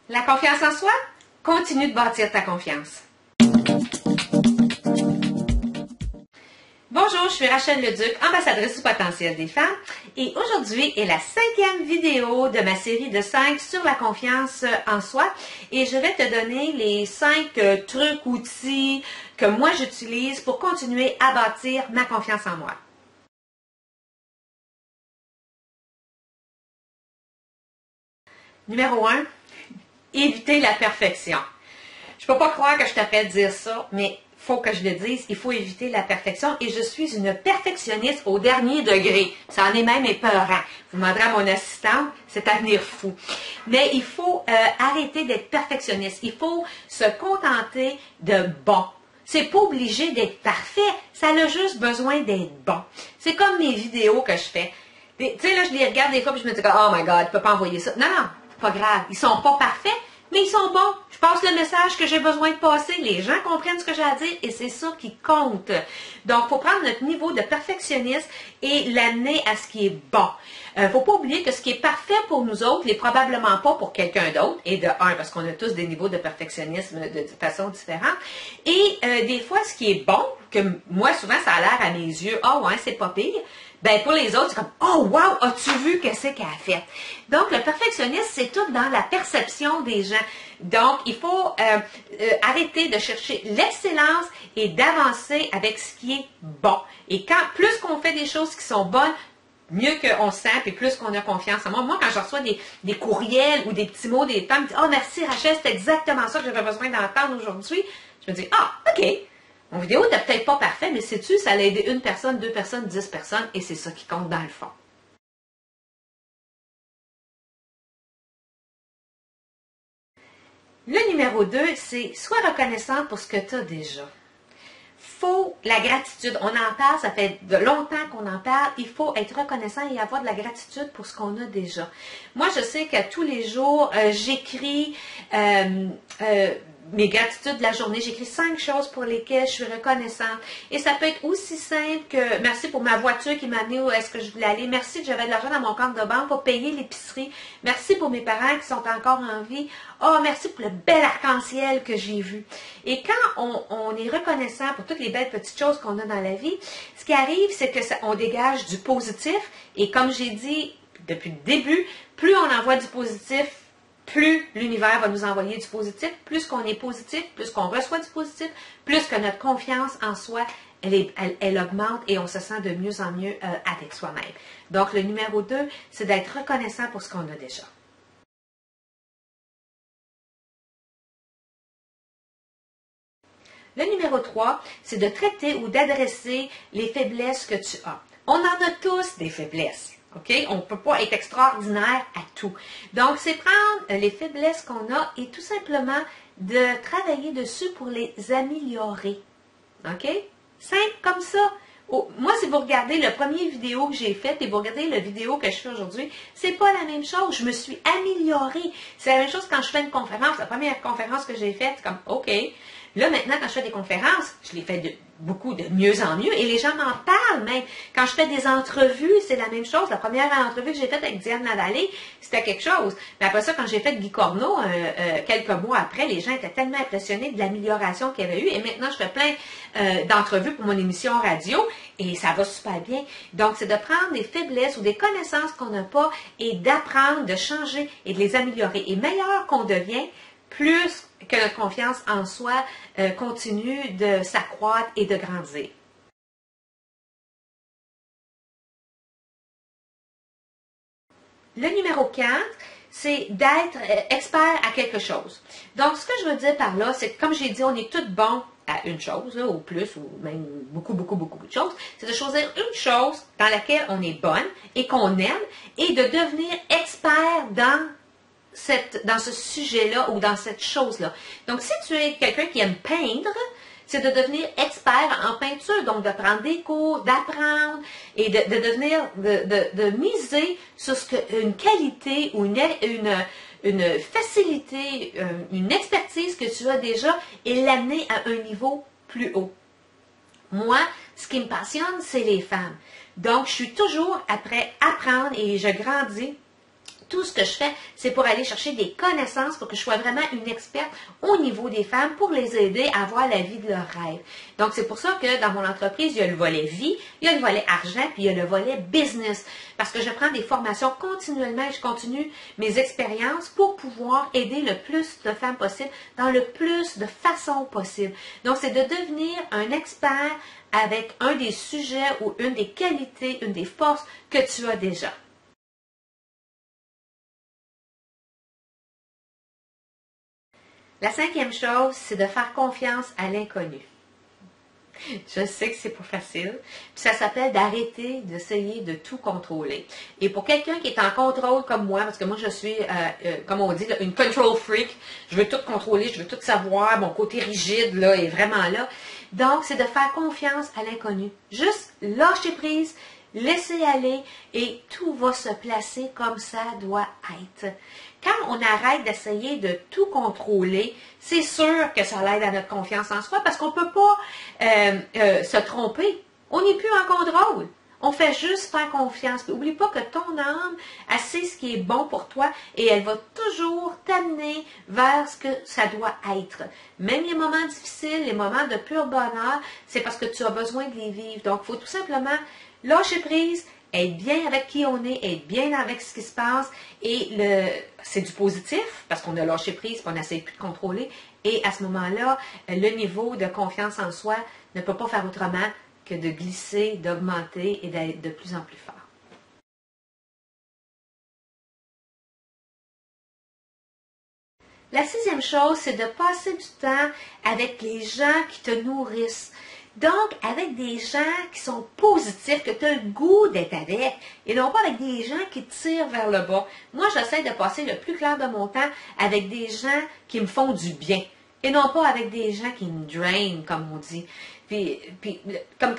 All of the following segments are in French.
La confiance en soi, continue de bâtir ta confiance. Bonjour, je suis Rachel Leduc, ambassadrice du potentiel des femmes et aujourd'hui est la 5e vidéo de ma série de 5 sur la confiance en soi et je vais te donner les 5 trucs, outils que moi j'utilise pour continuer à bâtir ma confiance en moi. Numéro 1, éviter la perfection. Je ne peux pas croire que je t'appelle dire ça, mais il faut que je le dise, il faut éviter la perfection et je suis une perfectionniste au dernier degré. Ça en est même épeurant. Vous demanderez à mon assistante, c'est à venir fou. Mais il faut arrêter d'être perfectionniste. Il faut se contenter de bon. C'est pas obligé d'être parfait, ça a juste besoin d'être bon. C'est comme mes vidéos que je fais. Tu sais, là, je les regarde des fois et je me dis, oh my God, tu peux pas envoyer ça. Non, non, pas grave. Ils sont pas parfaits, mais ils sont bons. Je passe le message que j'ai besoin de passer. Les gens comprennent ce que j'ai à dire et c'est ça qui compte. Donc, il faut prendre notre niveau de perfectionniste et l'amener à ce qui est bon. Faut pas oublier que ce qui est parfait pour nous autres n'est probablement pas pour quelqu'un d'autre. Et de un, parce qu'on a tous des niveaux de perfectionnisme de façon différente. Et des fois, ce qui est bon, que moi, souvent, ça a l'air à mes yeux, ah ouais, c'est pas pire. Ben pour les autres, c'est comme, oh wow, as-tu vu que c'est qu'elle a fait? Donc, le perfectionnisme, c'est tout dans la perception des gens. Donc, il faut arrêter de chercher l'excellence et d'avancer avec ce qui est bon. Et plus qu'on fait des choses qui sont bonnes, mieux qu'on se sent, puis plus qu'on a confiance en moi. Moi, quand je reçois des courriels ou des petits mots des femmes, oh merci Rachel, c'est exactement ça que j'avais besoin d'entendre aujourd'hui. Je me dis, ah, ok. Mon vidéo n'était peut-être pas parfait, mais sais-tu, ça a aidé une personne, 2 personnes, 10 personnes, et c'est ça qui compte dans le fond. Le numéro 2, c'est sois reconnaissant pour ce que tu as déjà. Faut la gratitude. On en parle, ça fait de longtemps qu'on en parle. Il faut être reconnaissant et avoir de la gratitude pour ce qu'on a déjà. Moi, je sais qu'à tous les jours, j'écris mes gratitudes de la journée. J'écris 5 choses pour lesquelles je suis reconnaissante. Et ça peut être aussi simple que merci pour ma voiture qui m'a amené où est-ce que je voulais aller. Merci que j'avais de l'argent dans mon compte de banque pour payer l'épicerie. Merci pour mes parents qui sont encore en vie. Oh, merci pour le bel arc-en-ciel que j'ai vu. Et quand on est reconnaissant pour toutes les belles petites choses qu'on a dans la vie, ce qui arrive, c'est que on dégage du positif. Et comme j'ai dit depuis le début, plus on envoie du positif, plus l'univers va nous envoyer du positif, plus qu'on est positif, plus qu'on reçoit du positif, plus que notre confiance en soi, elle augmente et on se sent de mieux en mieux avec soi-même. Donc, le numéro 2, c'est d'être reconnaissant pour ce qu'on a déjà. Le numéro 3, c'est de traiter ou d'adresser les faiblesses que tu as. On en a tous des faiblesses. OK? On ne peut pas être extraordinaire à tout. Donc, c'est prendre les faiblesses qu'on a et tout simplement de travailler dessus pour les améliorer. OK? Simple comme ça. Oh, moi, si vous regardez le premier vidéo que j'ai fait et vous regardez la vidéo que je fais aujourd'hui, c'est pas la même chose. Je me suis améliorée. C'est la même chose quand je fais une conférence. La première conférence que j'ai faite, c'est comme, OK. Là, maintenant, quand je fais des conférences, je les fais beaucoup de mieux en mieux et les gens m'en parlent même. Quand je fais des entrevues, c'est la même chose. La première entrevue que j'ai faite avec Diane Lavallée, c'était quelque chose. Mais après ça, quand j'ai fait Guy Corneau, quelques mois après, les gens étaient tellement impressionnés de l'amélioration qu'il y avait eu. Et maintenant, je fais plein d'entrevues pour mon émission radio et ça va super bien. Donc, c'est de prendre des faiblesses ou des connaissances qu'on n'a pas et d'apprendre, de changer et de les améliorer. Et meilleur qu'on devient, plus que notre confiance en soi continue de s'accroître et de grandir. Le numéro 4, c'est d'être expert à quelque chose. Donc, ce que je veux dire par là, c'est que comme j'ai dit, on est tous bons à une chose, là, ou plus, ou même beaucoup de choses. C'est de choisir une chose dans laquelle on est bonne et qu'on aime et de devenir expert dans ce sujet-là ou dans cette chose-là. Donc, si tu es quelqu'un qui aime peindre, c'est de devenir expert en peinture, donc de prendre des cours, d'apprendre et de devenir, de miser sur une qualité ou une facilité, une expertise que tu as déjà et l'amener à un niveau plus haut. Moi, ce qui me passionne, c'est les femmes. Donc, je suis toujours après apprendre et je grandis Tout ce que je fais, c'est pour aller chercher des connaissances pour que je sois vraiment une experte au niveau des femmes pour les aider à avoir la vie de leurs rêves. Donc, c'est pour ça que dans mon entreprise, il y a le volet vie, il y a le volet argent, puis il y a le volet business. Parce que je prends des formations continuellement et je continue mes expériences pour pouvoir aider le plus de femmes possible dans le plus de façons possibles. Donc, c'est de devenir un expert avec un des sujets ou une des qualités, une des forces que tu as déjà. La cinquième chose, c'est de faire confiance à l'inconnu. Je sais que c'est pas facile. Puis ça s'appelle d'arrêter d'essayer de tout contrôler. Et pour quelqu'un qui est en contrôle comme moi, parce que moi je suis, comme on dit, une control freak, je veux tout contrôler, je veux tout savoir, mon côté rigide là est vraiment là. Donc, c'est de faire confiance à l'inconnu. Juste lâcher prise, laisser aller et tout va se placer comme ça doit être. Quand on arrête d'essayer de tout contrôler, c'est sûr que ça l'aide à notre confiance en soi parce qu'on ne peut pas se tromper. On n'est plus en contrôle. On fait juste faire confiance. Puis, oublie pas que ton âme, elle sait ce qui est bon pour toi et elle va toujours t'amener vers ce que ça doit être. Même les moments difficiles, les moments de pur bonheur, c'est parce que tu as besoin de les vivre. Donc, il faut tout simplement lâcher prise, être bien avec qui on est, être bien avec ce qui se passe. Et c'est du positif parce qu'on a lâché prise et on n'essaie plus de contrôler. Et à ce moment-là, le niveau de confiance en soi ne peut pas faire autrement que de glisser, d'augmenter et d'être de plus en plus fort. La sixième chose, c'est de passer du temps avec les gens qui te nourrissent. Donc, avec des gens qui sont positifs, que tu as le goût d'être avec, et non pas avec des gens qui te tirent vers le bas. Moi, j'essaie de passer le plus clair de mon temps avec des gens qui me font du bien, et non pas avec des gens qui me drainent, comme on dit. Puis comme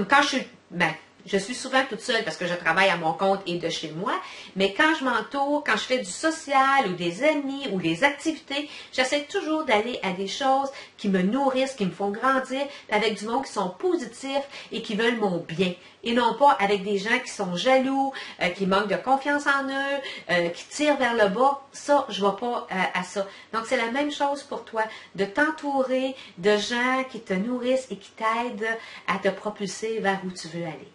quand je suis souvent toute seule parce que je travaille à mon compte et de chez moi, mais quand je m'entoure, quand je fais du social ou des amis ou des activités, j'essaie toujours d'aller à des choses qui me nourrissent, qui me font grandir, avec du monde qui sont positifs et qui veulent mon bien. Et non pas avec des gens qui sont jaloux, qui manquent de confiance en eux, qui tirent vers le bas. Ça, je ne vais pas à ça. Donc, c'est la même chose pour toi, de t'entourer de gens qui te nourrissent et qui t'aident à te propulser vers où tu veux aller.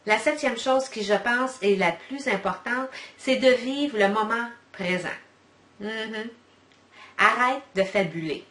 La septième chose qui, je pense, est la plus importante, c'est de vivre le moment présent. Arrête de fabuler.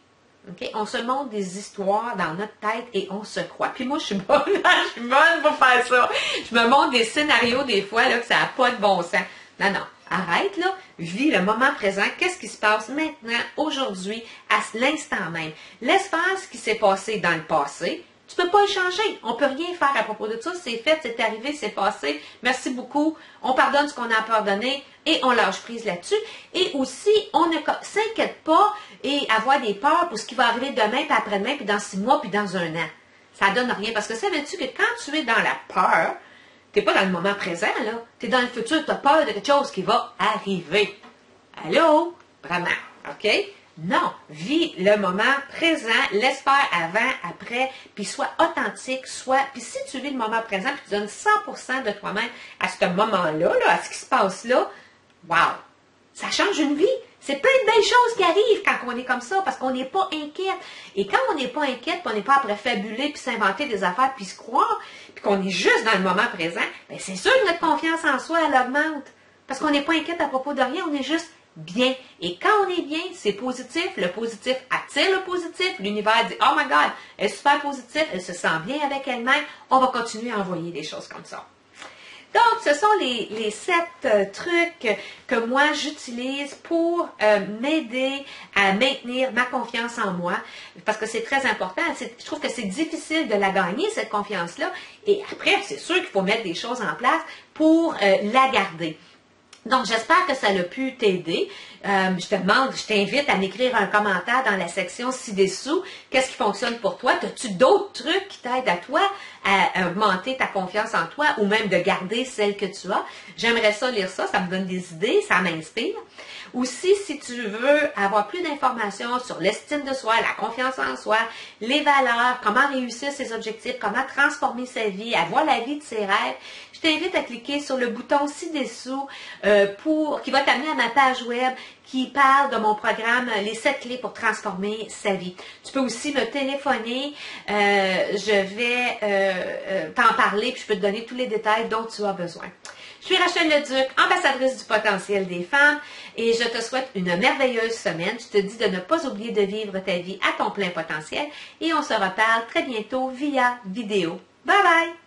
Okay? On se montre des histoires dans notre tête et on se croit. Puis moi, je suis bonne, je suis bonne pour faire ça. Je me montre des scénarios des fois là, que ça n'a pas de bon sens. Non, non. Arrête là, vis le moment présent. Qu'est-ce qui se passe maintenant, aujourd'hui, à l'instant même? Laisse faire ce qui s'est passé dans le passé. Tu ne peux pas y changer. On ne peut rien faire à propos de ça. C'est fait, c'est arrivé, c'est passé. Merci beaucoup. On pardonne ce qu'on a pardonné et on lâche prise là-dessus. Et aussi, on ne s'inquiète pas et avoir des peurs pour ce qui va arriver demain, puis après-demain, puis dans 6 mois, puis dans 1 an. Ça ne donne rien. Parce que savais-tu que quand tu es dans la peur, tu n'es pas dans le moment présent, là. Tu es dans le futur. Tu as peur de quelque chose qui va arriver. Allô? Vraiment. OK? Non, vis le moment présent, laisse faire avant, après, puis sois authentique, puis si tu vis le moment présent, puis tu donnes 100% de toi-même à ce moment-là, là, à ce qui se passe là, wow, ça change une vie. C'est plein de belles choses qui arrivent quand on est comme ça, parce qu'on n'est pas inquiète. Et quand on n'est pas inquiète, puis on n'est pas après fabuler, puis s'inventer des affaires, puis se croire, puis qu'on est juste dans le moment présent, bien c'est sûr que notre confiance en soi, elle augmente. Parce qu'on n'est pas inquiète à propos de rien, on est juste bien. Et quand on est bien, c'est positif. Le positif attire le positif. L'univers dit, oh my God, elle est super positive, elle se sent bien avec elle-même. On va continuer à envoyer des choses comme ça. Donc, ce sont les 7 trucs que moi, j'utilise pour m'aider à maintenir ma confiance en moi. Parce que c'est très important. Je trouve que c'est difficile de la gagner, cette confiance-là. Et après, c'est sûr qu'il faut mettre des choses en place pour la garder. Donc, j'espère que ça a pu t'aider. Je t'invite à m'écrire un commentaire dans la section ci-dessous. Qu'est-ce qui fonctionne pour toi? As-tu d'autres trucs qui t'aident à toi à augmenter ta confiance en toi ou même de garder celle que tu as? J'aimerais ça lire ça, ça me donne des idées, ça m'inspire. Aussi, si tu veux avoir plus d'informations sur l'estime de soi, la confiance en soi, les valeurs, comment réussir ses objectifs, comment transformer sa vie, avoir la vie de ses rêves, je t'invite à cliquer sur le bouton ci-dessous qui va t'amener à ma page web qui parle de mon programme Les 7 clés pour transformer sa vie. Tu peux aussi me téléphoner, je vais t'en parler puis je peux te donner tous les détails dont tu as besoin. Je suis Rachel Leduc, ambassadrice du potentiel des femmes et je te souhaite une merveilleuse semaine. Je te dis de ne pas oublier de vivre ta vie à ton plein potentiel et on se reparle très bientôt via vidéo. Bye bye!